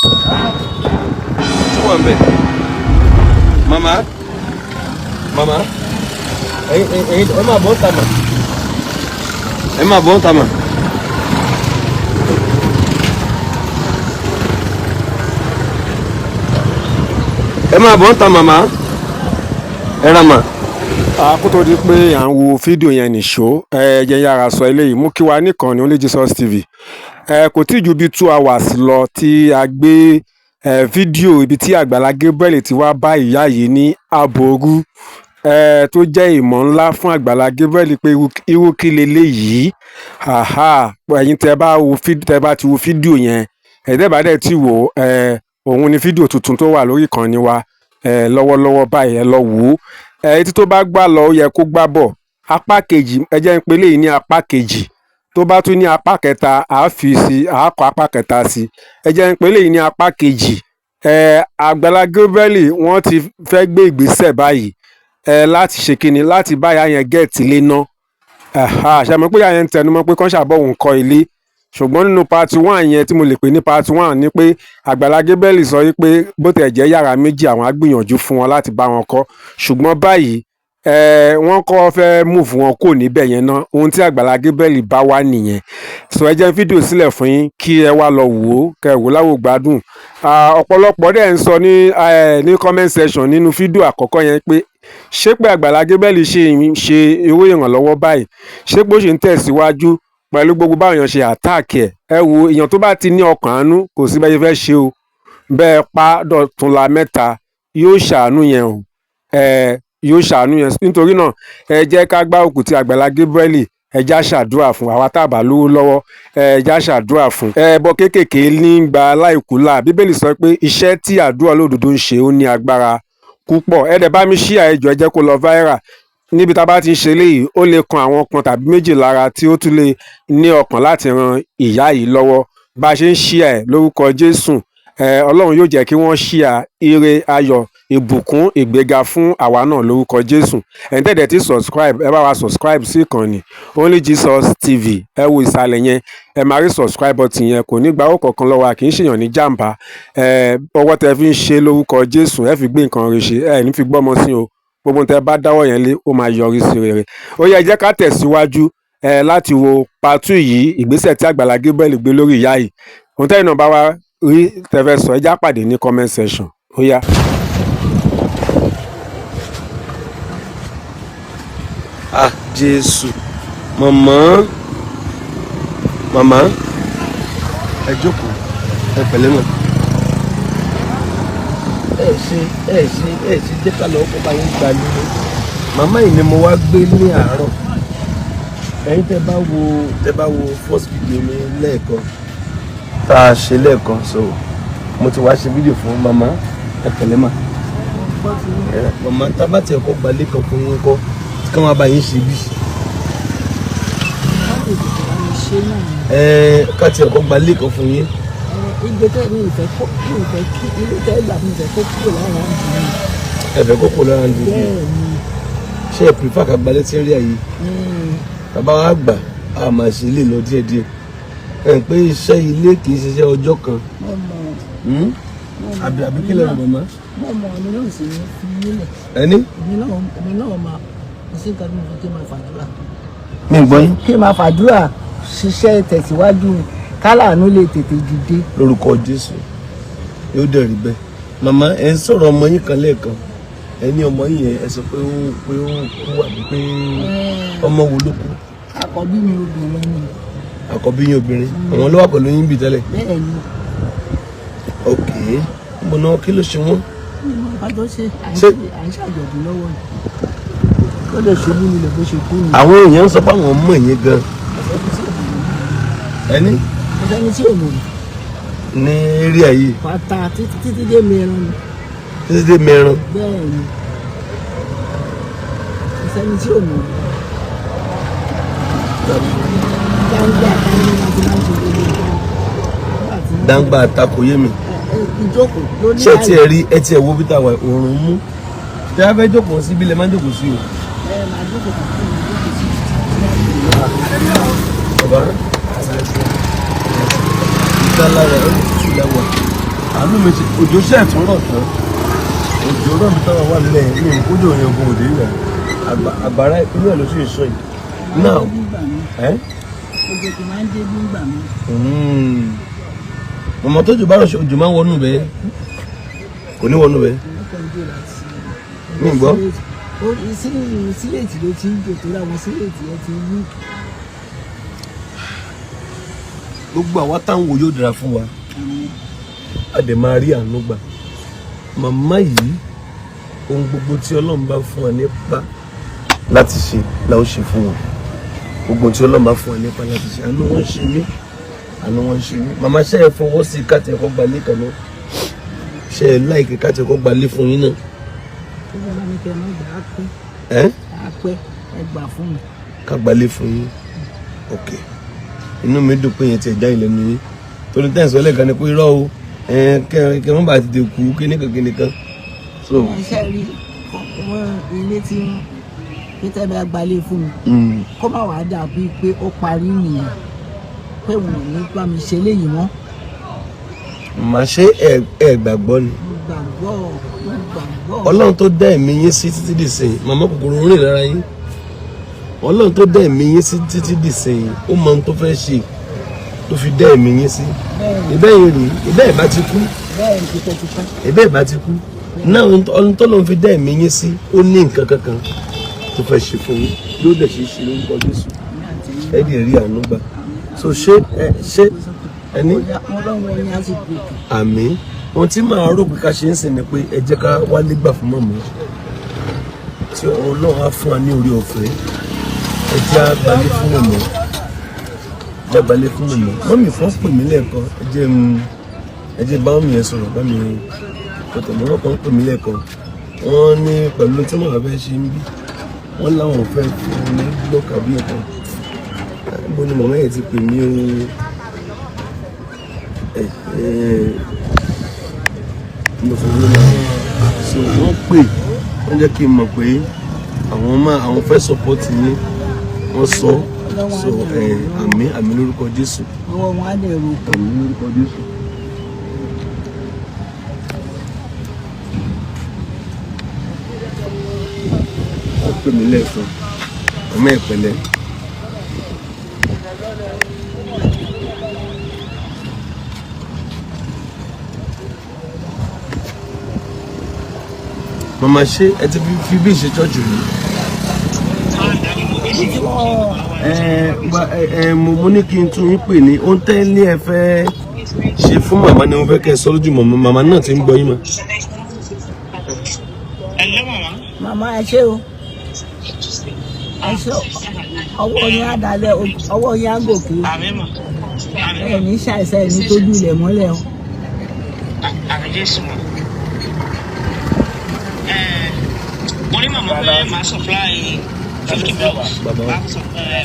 Tí wọ́n ń bẹ̀. Mama. Ẹ máa bọ́ ta mà. Ẹ máa bọ́ ta mà. Ẹ máa bọ́ ta màmá. Ẹ ra mà. Kó tó di pé à ń wo fídíò yẹn nìṣó jẹ́ yára sọ eléyìí mú kí wa nìkan ní Only Jesus TV kò tí ju bí 2 hours lọ tí a gbé fídíò ibi tí Àgbàlá Gabriel ti wá bá ìyá yìí ní Aboru tó jẹ́ ìmọ̀ ńlá fún Àgbàlá Gabriel pé irú kí leléyìí ẹ̀yin tẹ́ bá ti wo fídíò yẹn ẹ̀dẹ́bà dẹ̀ ti wò òun ni fídíò tuntun tó wà lórí ìkànnì wa lọ́wọ́lọ́wọ́ báyìí ẹ lọ wò ó etí tó bá gbà lọ ó yẹ kó gbà bọ̀ apá kejì ẹ jẹ́ ń pe léyìí ní apá kejì tó bá tún ní apá kẹta àákọ apá kẹta sí ẹ jẹ́ ń pe léyìí ní apá kejì Àgbàlá Gabriel wọ́n ti fẹ́ gbé ìgbésẹ̀ báyìí láti ṣe kíni láti bá ìyá yẹn gẹ̀ẹ́tì ilé ná ṣàmọ́ pé ìyá yẹn ń tẹnumọ́ pé kán ṣàbọ̀ òun kọ́ ilé ṣùgbọ́n nínú part 1 yẹn tí mo lè pè ní part 1 ni pé Àgbàlá Gabriel sọ wípé bó tẹ̀ jẹ́ yàrá méjì àwọn á gbìyànjú fún wọn láti bá wọn kọ́ ṣùgbọ́n báyìí wọ́n kọ́ fẹ́ move wọn kò níbẹ̀ yẹn ná ohun tí Àgbàlá Gabriel bá wá nìyẹn so ẹ jẹ́ fídíò sílẹ̀ fún yín kí ẹ wá lọ wò ó kẹ́ wò láwò gbádùn ọ̀pọ̀lọpọ̀ dẹ̀ ń sọ ní comment section nínú fídíò àkọ́kọ́ yẹn pé ṣé pé Àgbàlá Gabriel ṣe irú ìrànlọ́wọ́ báyìí ṣé pé ó ṣe ń tẹ̀síwájú pẹ̀lú gbogbo báwọn èèyàn ṣe àtáàkì ẹ wo èèyàn tó bá ti ní ọkàn àánú kò sí bẹ́ẹ̀ fẹ́ ṣe o bẹ́ẹ̀ pa dọ̀túnla mẹ́ta yóò ṣàánú yẹn o yóò ṣàánú yẹn nítorí náà ẹ jẹ́ ká gbá òkú tí Àgbàlá Gabriel ẹ já ṣàdúrà fún àwa tá a bá lówó lọ́wọ́ ẹ já ṣàdúrà fún ẹbọ kéékèèké ní gba láìkúlà Bíbélì sọ pé iṣẹ́ tí àdúrà olódodo ń ṣe ó ní agbára púpọ̀ ẹ dẹ̀ bá mi ṣí àìjọ ẹ jẹ́ kó lọ viral níbi tá a bá ti ń ṣe léyìí ó lè kan àwọn kan tàbí méjì lára tí ó tún lè ní ọkàn láti ran ìyá yìí lọ́wọ́ bá a ṣe ń ṣí ẹ lórúkọ Jésù Ọlọ́run yóò jẹ́ kí wọ́n ṣí à ire ayọ̀ ìbùkún ìgbéga fún àwa náà lórúkọ Jésù ẹ̀yin tẹ́lẹ̀ tí subscribe ẹ bá wa subscribe sí ìkànnì Only Jesus TV ẹ wo ìsàlẹ̀ yẹn ẹ máa rí subscribe button yẹn kò ní gba owó kankan lọ́wọ́ kì í ṣèyàn ní jàǹbá ọwọ́ tẹ fi ń ṣe lórúkọ Jésù ẹ fi gbé nǹkan rẹ̀ ṣe ẹ ní fi gbọ́mọ sí o gbogbo tẹ bá dáwọ́ yẹn lé ó máa yọrí sí rere ó yẹ jẹ́ ká tẹ̀síwájú láti wo part 2 yìí ìgbésẹ̀ tí Àgbàlá Gabriel gbé lórí ìyá yìí òun tẹ́yìn náà bá wa rí tẹ́fẹ́ sọ ẹ já pàdé ní comment section ó yá. Jésù màmá ẹ jókòó ẹ pẹ̀lẹ́ mọ̀. ẹ ṣe jẹ́ ká lọ kó bá yín gbà nínú màmá yìí ni mo wá gbé ní àárọ̀ ẹ̀yin tẹ́ bá wo first video mi lẹ́ẹ̀kan tá a ṣe lẹ́ẹ̀kan so mo ti wá ṣe fídíò fún màmá ẹ pẹ̀lẹ́ mà. màmá tá a bá tiẹ̀ kọ́ gbalẹ̀ kan fún yín kọ́ tí ká máa bá yín ṣe bí. ká tiẹ̀ kọ́ gbalẹ̀ kan fún yín. Ìgbé tẹ́ mi ìfẹ́ kó kí ilé tẹ́ ìgbà mi ìfẹ́ kó kúrò lára ń dùn mí. Ẹ fẹ́ kó kúrò lára ń dùn mí. Ṣé ẹ prefer ká gbalẹ̀ tí ń rí àyè? Bàbá wa gbà á máa ṣe ilé lọ díẹ̀díẹ̀. Ẹ ń pé iṣẹ́ ilé kì í ṣiṣẹ́ ọjọ́ kan. Àbí kí lẹ́nu màmá? Mo mọ̀ mi náà sì ní fi nílẹ̀. Ẹni? Èmi náà máa kò sí nǹkan bí mo kí máa fàdúrà. Mi ò gbọ́ yín. Kí máa fàdúrà ṣiṣẹ́ tẹ̀síwájú kálàánú lè tètè dìde. Lórúkọ Jésù yóò dẹ̀ rí bẹ́ẹ̀. Màmá ẹ ń sọ̀rọ̀ ọmọ yín kan lẹ́ẹ̀kan ẹ ní ọmọ yín yẹn ẹ sọ pé ó kú àbí pé ọmọ wo ló kú. Àkọ́bí mi obìnrin ni. Àkọ́bí yín obìnrin àwọn ló wà pẹ̀lú yín bì tẹ́lẹ̀. Bẹ́ẹ̀ ni. Ok mo náà kí ló ṣe wọ́n. Àjọ ṣe à ń ṣàjọ̀dún lọ́wọ́ ni. Ó lè ṣubú nílẹ̀ bó ṣe kú ni. Àwọn èèyàn ń sọ pé àwọn ọmọ yẹn gan. Ẹni. Ẹni tí ò mọ̀ ní eré ayé. Pátá títí dé mẹ́rin ni. Títí dé mẹ́rin. Bẹ́ẹ̀ ni. Ẹni tí ò mọ̀ dáńgbà àtakò yé mi. Ìjókòó ló ní àyè. Ṣé ẹ rí ẹ wo bí táwa òòrùn mú. Tí a fẹ́ jókòó síbi lè má jókòó sí o. Máa jókòó kàkiri jókòó sí. Bàbá ìdálára ẹ̀ ó ti lẹ́wọ̀ àánú mi ṣe òjò ṣe ẹ̀tún rọ̀ tán òjò rọ̀ mi táwọn wà nílẹ̀ ní ìkójọ òyìn ogun òde rẹ̀ àgbàrá ìpínlẹ̀ ló sì sọ yìí náà òjò tó máa ń dé bí ń gbà mí. ọmọ tó jù bá rọ̀ òjò máa ń wọnú bẹ́ẹ̀ kò ní wọnú bẹ́ẹ̀ mi gbọ́. sílẹ̀tì ló ti ń jò tó láwọn sílẹ̀tì yẹn ti wú. gbogbo àwa táwọn wò yóò dára fún wa a dẹ̀ máa rí àánú gbà màmá yìí ohun gbogbo tí Ọlọ́run bá fún wa nípa láti ṣe la ó ṣe fún wọn gbogbo tí Ọlọ́run bá fún wa nípa láti ṣe àánú wọn ṣe mí àánú wọn ṣe mí màmá ṣe é fọwọ́ sí káàtì ẹ̀kọ́ gbalé kan náà ṣe é láìkí káàtì ẹ̀kọ́ gbalé fún yín náà. ó bá mi kẹ́ ẹ má gbà á pẹ́. á pẹ́ ẹ gbà fún mi. ká gbalé fún yín ok inú mi dùn pé yẹn ti ẹ̀já ìlẹ́nu yín torí tẹ́sán ọlẹ́kan ni pé irọ́ o kẹ́ wọ́n bá ti dé kú kíníkan. ṣe rí wọn ilé tí pété bá gbalé fún mi kó má wàá dàbí pé ó parí nìyẹn pé wọn ò ní bá mi ṣe léyìí mọ́. màá ṣe ẹ gbàgbọ́ ni. gbàgbọ́. Ọlọ́run tó dá ẹ̀mí yín sí títí dìsìn màmá kòkòrò rìn lára yín Ọlọ́run tó dá ẹ̀mí yín sí títí dìsìn ó mọ ohun tó fẹ́ ṣe tó fi dá ẹ̀mí yín sí ìbẹ́ yìí rí ìbẹ́ ìbá ti kú ìbẹ́ ìbá ti kú náà ohun tó lọ́n fi dá ẹ̀mí yín sí ó ní nǹkan kankan tó fẹ́ ṣe fún yín yóò dẹ̀ ṣe ṣe lórúkọ Jésù ẹ dẹ̀ rí àánú gbà so ṣé ẹni àmín ohun tí màá rò pé ká ṣe ń sìn ni pé ẹ jẹ́ ká wálé gbà fún mọ̀mọ́ tí Ọlọ́run á fún wa ní orí ọ̀fẹ́ ẹ jẹ́ àgbálẹ̀ fún mọ̀mọ́ jábálẹ̀ fún mọ̀mọ́ mọ́mì kan pè mí lẹ́ẹ̀kan ẹ jẹ́ bá mi yẹn sọ̀rọ̀ bá mi tọ̀tọ̀ mọ́ kan pè mí lẹ́ẹ̀kan wọ́n ní pẹ̀lú tí màá fẹ́ ṣe ń bí wọ́n láwọn fẹ́ fún ní blọ́ọ̀kì àbí ẹ̀kan bó ni mọ̀mọ́ yẹn ti pè mí o mo sọ wí náà so wọ́n pè wọ́n jẹ́ kí n mọ̀ pé àwọn fẹ́ support yín wọ́n sọ so àmín lórúkọ Jésù. ọwọ́ wọn á lè ro. àmín lórúkọ Jésù. wọ́n pè mí lẹ́ẹ̀kan ọmọ ìpẹ́lẹ́. mama ṣe ẹ ti fi bí ìṣe chọ́ọ̀chù yìí. mo ní kí n tún yín pè ní ó ń tẹ́lẹ̀ ẹ fẹ́ ṣe fún màmá ni mo fẹ́ kẹ́ ẹ sọ lójú màmá náà ti ń gbọ́ yín mà. màmá ẹ ṣé o ẹ ṣé ọwọ́ yín á dalẹ̀ ọwọ́ yín á gòkè ẹ ní ṣàìsàn ẹ ní tójú ilẹ̀ mọ́lẹ̀ o. Wọ́n ní màmá fẹ́ máa supply 50 blocks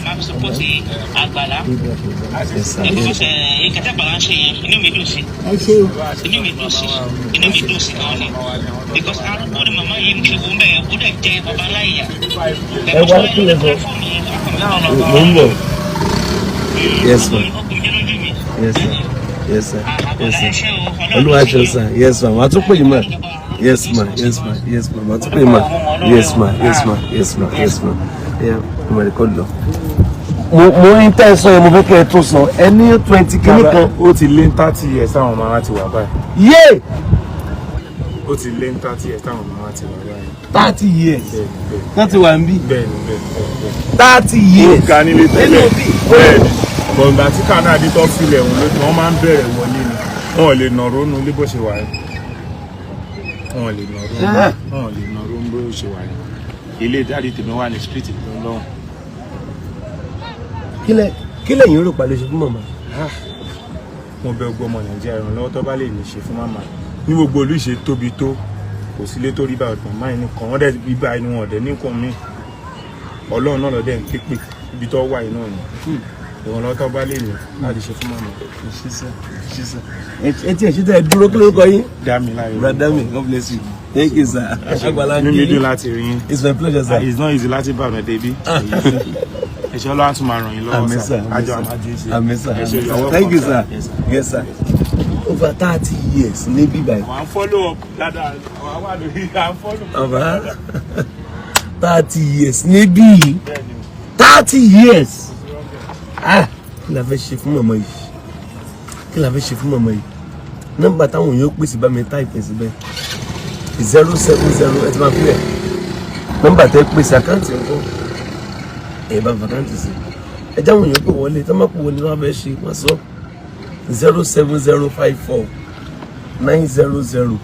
máa support Àgbàlá because ìkẹtẹ Àgbàlá ń ṣe yẹn inú mi dùn sí inú mi dùn sí gan ni because arúgbó ni màmá yìí ń ṣe fún bẹ́ẹ̀ ó dẹ̀ jẹ́ bàbá láyà. ẹ wá kílẹ̀ sọ mo ń bọ̀ yes ma yes sir olúwa ṣe sir yes ma wàá tún pè yín mà. Yes ma. But yes ma. Yeah, mo record lọ. Mo ń tẹ́ sọ yẹn mo fẹ́ kẹ́ ẹ tún sọ ẹ ní 20 kìíní kan. Ó ti lé 30 years táwọn màmá ti wà báyìí. Yé! Ó ti lé 30 years táwọn màmá ti wà báyìí. 30 years. Wọ́n ti wà ń bí. Bẹ́ẹ̀ni. 30 years. Ó ga nílé tẹ́lẹ̀. Bẹ́ẹ̀ni. Bọ̀ǹgbà tí Canada tó filẹ̀ wọ́n máa ń bẹ̀rẹ̀ wọlé ni. Wọ́n ò lè nà rónú ilé bó ṣe wà yẹn. Wọ́n lè nà rónú bó ṣe wà yẹn. Ilé dáàdi tèmi wà ní street lọ́wọ́. Kí lẹ̀yin rò pàlẹ́ ṣe fún màmá? Mo bẹ̀ gbogbo ọmọ Nàìjíríà ìrànlọ́wọ́ tó bá lè ní ṣe fún màmá. Ní gbogbo olú ìṣe tóbi tó kò sílé tó rí báyìí màmá yìí nìkan wọ́n dẹ̀ bíbá inú wọn dẹ̀ nìkan mi. Ọlọ́run náà lọ́dẹ̀ ń képe ibi tó wà iná ni. Ìrànlọ́wọ́ tó bá lè ní láti ṣe fún màmá. Ẹ tí ẹ ṣe tẹ́ ẹ dúró kí lórúkọ yín? Dámiláre. Bradami, God bless you. Thank you sir. Ní mi dùn láti rí yín. It's my pleasure sir. It's not easy láti bá ọ̀nà débi. Ẹ̀ṣẹ́ Ọlọ́run tún máa ràn yín lọ́wọ́ sir. Àjọ àmàjẹ́ ṣe. Amen sir. Thank you sir. Yes sir. over 30 years níbí báyìí. àwọn follow up dáadáa àwọn wà lórí àwọn follow up. Bàbá 30 years níbí 30 years. Kí la fẹ́ ṣe fún màmá yìí? Kí la fẹ́ ṣe fún màmá yìí? Nọ́mbà táwọn yóò pèsè bá mi táìpì síbẹ̀ 070 ẹ ti máa fi rẹ̀. Nọ́mbà tẹ́ pèsè àkáǹtì ẹ̀kọ́ ẹ̀ bá fàkáǹtì sí. Ẹ jáwọn yóò pè wọlé tó má pè wọlé wọn fẹ́ ṣe wọ́n sọ 07054 900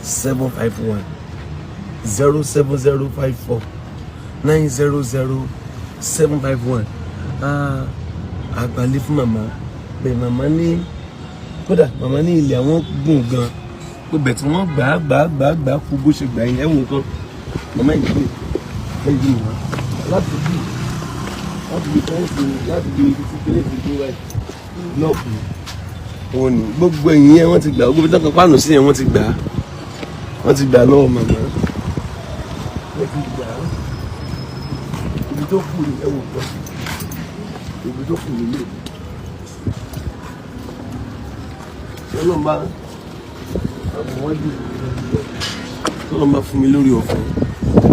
751 07054 900 751. Àgbàlẹ̀ fún màmá bẹ́ẹ̀ màmá ní kódà màmá ní ilé àwọn gùn gan pé bẹ̀ tí wọ́n gbà kú bó ṣe gbà yín ẹ̀wọ̀n kan màmá yìí pé ẹ̀yìn wọn láti bí tẹ́ǹsì láti bí ibi tí kílé fi dé wáyé lọ́ọ̀kù wọn ni gbogbo ẹ̀yìn yẹn wọ́n ti gbà gbogbo tán kan pàánù sí yẹn wọ́n ti gbà lọ́wọ́ màmá wọ́n ti gbà ibi tó kù ní ẹ̀wọ̀n kan ibi tó kù nílé ọlọ́mọba àbọ̀wájú ọlọ́mọba fún mi lórí ọ̀fọ̀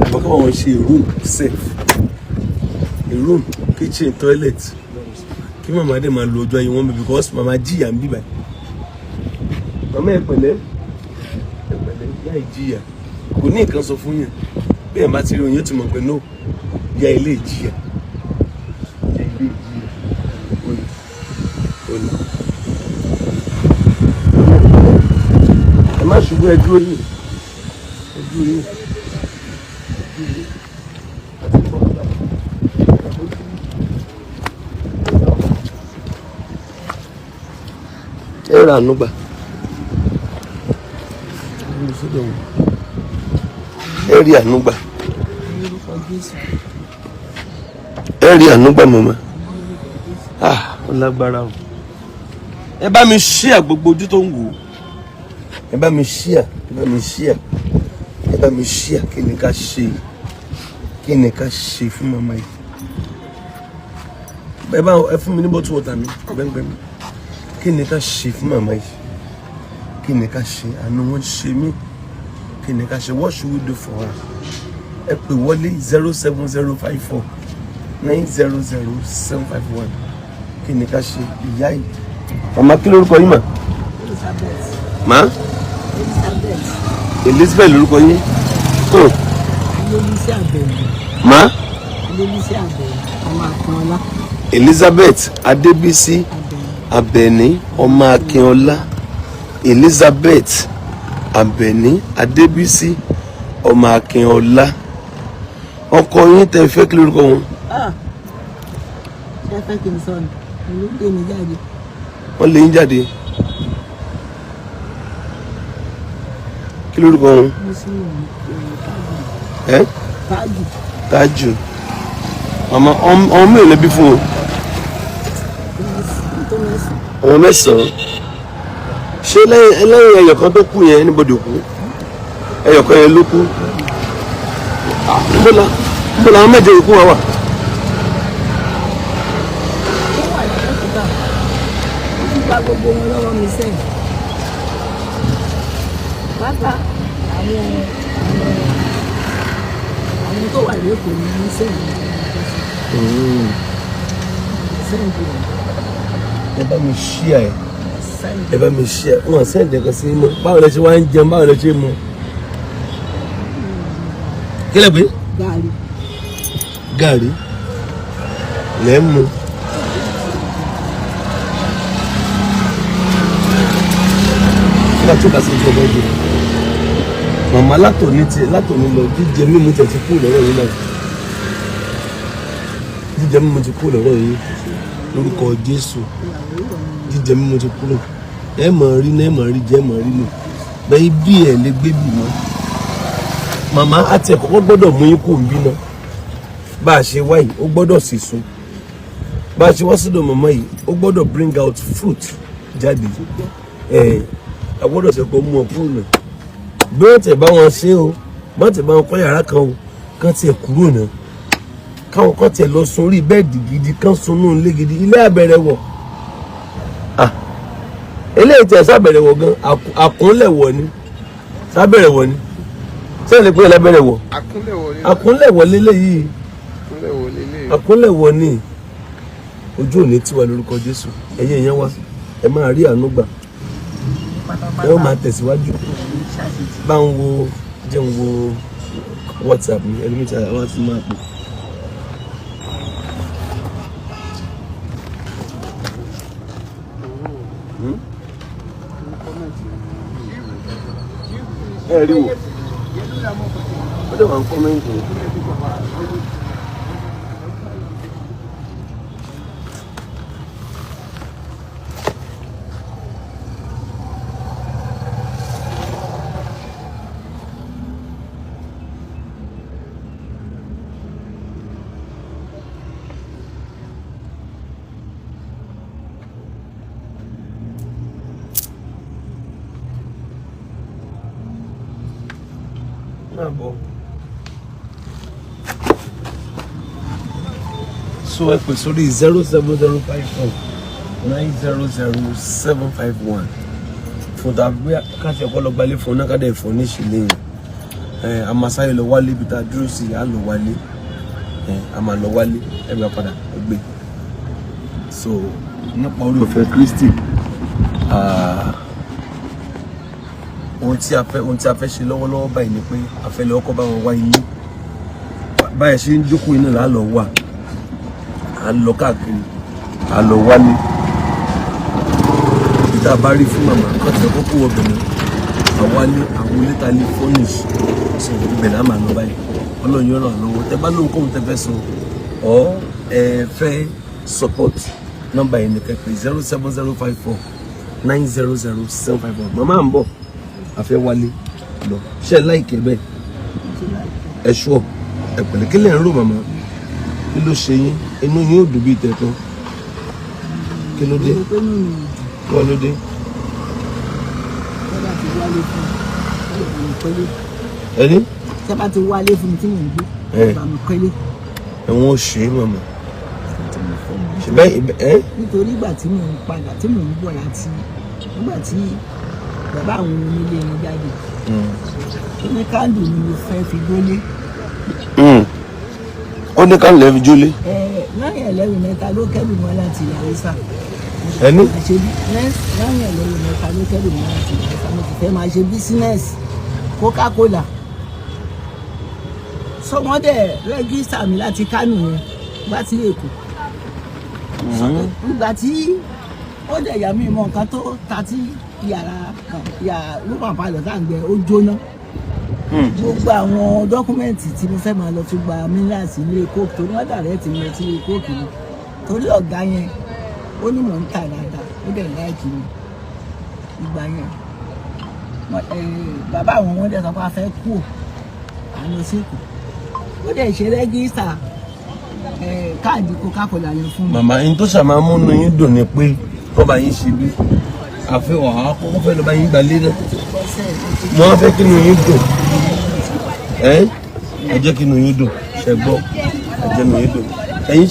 àbọ̀kọ́ wọn ṣe room safe room kitchen toilet kí màmá dẹ̀ máa lo ọjọ́ ayé wọn bẹ̀ because màmá jìyà ń bíbà màmá ẹ pẹ̀lẹ́ láì jìyà kò ní nǹkan sọ fún yàn bí ẹ̀ bá ti rí oyin ó ti mọ̀ pé no ya ilé ìjìyà ẹ má ṣubú ẹ dúró yìí ẹ rà ànúgbà ẹ rí ànúgbà ẹ rí ànúgbà màmá ó lágbára o ẹ bá mi ṣíà gbogbo ojú tó ń wò ẹ bá mi ṣíà kí ni ká ṣe fún màmá yìí ẹ fún mi ní bottle water mi gbẹ́ngbẹ́ng kí ni ká ṣe fún màmá yìí kí ni ká ṣe àánú wọn ṣe mí kí ni ká ṣe what should we do for her ẹ pè wọlé 07054 900 751 kí ni ká ṣe ìyá yìí màmá kí lórúkọ yín mà má Elizabeth lórúkọ yín má Elizabeth Adébísí Àbẹ̀ní ọmọ Akínọlá Elizabeth Àbẹ̀ní Adébísí ọmọ Akínọlá ọkọ yín tẹ́ fẹ́ kí lórúkọ wọn. ṣé fẹ́ kí n sọ ni ìlú dé mi jáde. wọ́n lé yín jáde kí lórúkọ wọn. Tájù ọmọ mélòó lẹbi fún o. ọmọ 9 ṣé lẹ́yìn ẹyọkan tó kú yẹn níbo dòkú ẹyọkan yẹn ló kú níbo làwọn 7 yòókù wà. Gbogbo wọn lọ́wọ́ mi sẹ́yìn pátá àwọn tó wà lẹ́kọ̀ọ́ ní sẹ́yìn ẹ bá mi ṣíà ẹ bá mi ṣíà wọn sẹ́yìn dẹ̀kọ̀ sí mọ́ báwo lẹ ṣe wá ń jẹun báwo lẹ ṣe mú kí lẹ pé gàrí lẹ́ mú. tó kà sí ìjọba ìjọ màmá látòní lọ jíjẹ mímu tẹ ti kú lọ́rọ̀ yìí náà jíjẹ mímu ti kú lọ́rọ̀ yìí lórúkọ Jésù jíjẹ mímu ti kúrò ẹ mọ̀ rí náà ẹ mọ̀ rí jẹ́ ẹ mọ̀ rí nù bẹ́ẹ̀ bí ẹ lè gbé bì mọ́ màmá àti ẹ̀kọ́kọ́ gbọ́dọ̀ mú yín kò ń bí náà bá a ṣe wáyìí ó gbọ́dọ̀ sì sùn bá a ṣe wá sídò màmá yìí ó gbọ́dọ̀ bring out fruit jáde agbọ́dọ̀ ṣe kó mú ọ kúrò náà bí wọ́n tẹ̀ bá wọn ṣe o wọ́n tẹ̀ bá wọn kọ́ yàrá kan o kán tiẹ̀ kúrò náà káwọn kan tiẹ̀ lọ sun orí bẹ́ẹ̀dì gidi kán sunú ilé gidi ilé abẹ́rẹ́ wọ̀ eléyìí tí ẹ sábẹ̀rẹ̀ wọ̀ gan àkúnlẹ̀ wọ̀ ni sábẹ̀rẹ̀ wọ̀ ni sẹ́yìn lè pín ẹ̀ lábẹ́rẹ̀ wọ̀ àkúnlẹ̀ wọ̀ lélẹ́yìí àkúnlẹ̀ wọ̀ ni ojú òní tiwa lórúkọ Jésù ẹ̀yin èèyàn wa ẹ máa rí àánú gbà ẹ ó máa tẹ̀síwájú bá ń wo jẹ́ ń wo WhatsApp mi ẹlòmíì tí àwọn ti máa pè. ẹ rí wò ó dẹ̀ wà ń kọ́mẹ́ǹtì. So ẹ pè sórí 07054900751 fún tàbí káṣí ọ̀pọ̀lọpọ̀ ilé fún náà kádẹ ìfọ̀ níṣìlẹ̀ yẹn a máa sáré lọ wálé ibi tá a dúró sí a lọ wálé a máa lọ wálé ẹgbẹ́ padà ẹgbẹ́ so nípa orí ọ̀fẹ́ Kristi ohun tí a fẹ́ ṣe lọ́wọ́lọ́wọ́ báyìí ni pé a fẹ́ lọ kọ́ bá wọn wá ilé báyìí ṣe ń jókòó iná là á lọ wà à ń lọ káàkiri à lọ wálé ibi tá a bá rí fún màmá nǹkan tí ọkọ kó obìnrin àwálé àwọn ilé ta lè furnish ṣe ibẹ̀ náà máa lọ báyìí Ọlọ́run yóò ràn án lọ́wọ́ tẹ bá lóhun kóhun tẹ fẹ́ sọ ọ ẹ fẹ́ support nọ́mbà yìí ní kẹfẹ 07054900751 màmá à ń bọ̀ àfẹ́ wálé lọ ṣe láìkẹ́ bẹ́ẹ̀ ẹ ṣọ́ ẹ pẹ̀lẹ́ kí lè ń rò màmá kí ló ṣe yín inú yín ò dùn bíi tẹ̀tọ́ kí ló dé wọ́n ló dé. ẹni. sábà ti wálé fún mi tí mò ń gbé bá mi kọ́lé. ẹ̀wọ̀n ṣe é màmá ṣùgbọ́n nítorí ìgbà tí mò ń padà tí mò ń bọ̀ láti nígbà tí bàbá àwọn onílé yẹn jáde ní kándù ni mo fẹ́ fi gbólé. ó ní kándù lẹ́ẹ̀ fi jólé. láyìn ẹlẹ́rìí mẹ́ta ló kẹ́rù mọ́ láti Haúsá. ẹni. láyìn ẹlẹ́rìí mẹ́ta ló kẹ́rù mọ́ láti Haúsá mo ti fẹ́ máa ṣe bísínẹ́sì Coca-Cola. sọ wọ́n dẹ̀ rẹ́gísítà mi láti Kánò yẹn gbá sí Èkó. ìgbà tí ó dẹ̀ yà mí mọ nǹkan tó ta tí yàrá lókàn palọ̀ tá à ń gbẹ ó jóná. gbogbo àwọn dọ́kúmẹ́ǹtì tí mo fẹ́ máa lọ tún gba mílíọ̀sì ilé kóòkì torí wọ́n dàrẹ́ ti lọ sí ilé kóòkì mi torí ọ̀gá yẹn ó ní mò ń tà dáadáa ó dẹ̀ láìkì mi ìgbà yẹn bàbá àwọn wọn dẹ̀ sọ pé a fẹ́ kú àná síkù ó dẹ̀ ṣe rẹ́gísítà káàdì Coca-Cola yẹn fún mi. màmá yín tó ṣàmàmúnú yín dùn ní pé wọ́n bá yín ṣe bí àfihàn àkọ́kọ́ fẹ́ lọ bá yín gbalé náà wọ́n fẹ́ kí inú yín dùn ẹ jẹ́ kí inú yín dùn ṣe gbọ́ ẹ jẹ́ inú yín dùn ẹ̀yin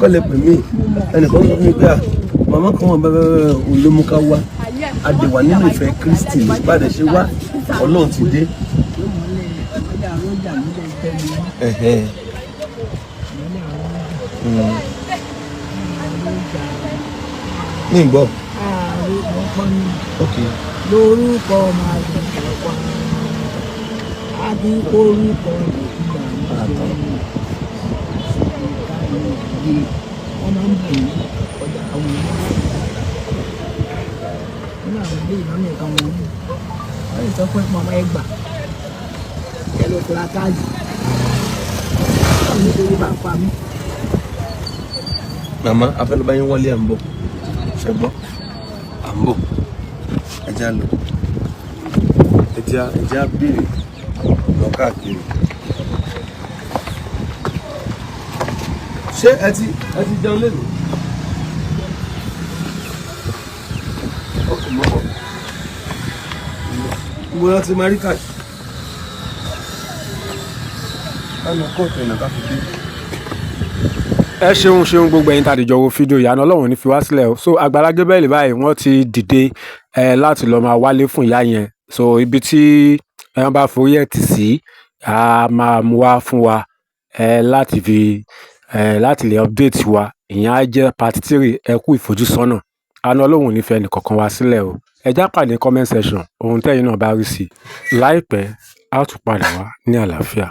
kọ́ lẹ pè mí ẹnìkan sọ fún mi pé màmá kan wọn bẹ́ẹ̀ olómúká wá adẹ̀wà nínú ìfẹ́ Kristi ní ìbàdàn ṣe wá Ọlọ́run ti dé. ní ìgbọ́. lórúkọ máa dùn ọ̀pọ̀ àbí orúkọ wọ́n máa ń bù ọjà àwọn nínú àwọn ilé ìnáwó nǹkan wọn ní wọ́n lè sọ pé màmá ẹ gbà ẹ lọ tura káàdì nítorí bá pa mí. màmá afẹ́lẹ́ bá yín wọlé à ń bọ̀ ṣe gbọ́ à ń bọ̀ ẹja lọ ẹja béèrè lọ káàkiri. ṣé ẹ ti jẹun lẹ́nu. ọkùnrin mọ́kọ̀ mo rántí marí káàdì lánàá kóòtù ẹ̀nà ká fi dé. ẹ ṣeun gbogbo ẹ̀yin tàdíjọ wo fídíò ìyá náà Ọlọ́run ní fi wá sílẹ̀ o. So Àgbàlá Gabriel báyìí wọ́n ti dìde láti lọ́ọ́ máa wálé fún ìyá yẹn. So ibi tí wọ́n bá forí ẹ̀ tì sí a máa mú wá fún wa láti lè update wa. Ìyẹn á jẹ́ part 3. Ẹ kú ìfojúsọ́nà. Àánú Ọlọ́run ò ní fẹ́ ẹnìkankan wá sílẹ̀ o. Ẹ já pàdé comment section ohun tẹ́yin náà bá rí sí. Láìpẹ́ a ó tún padà wá ní àlàáfíà.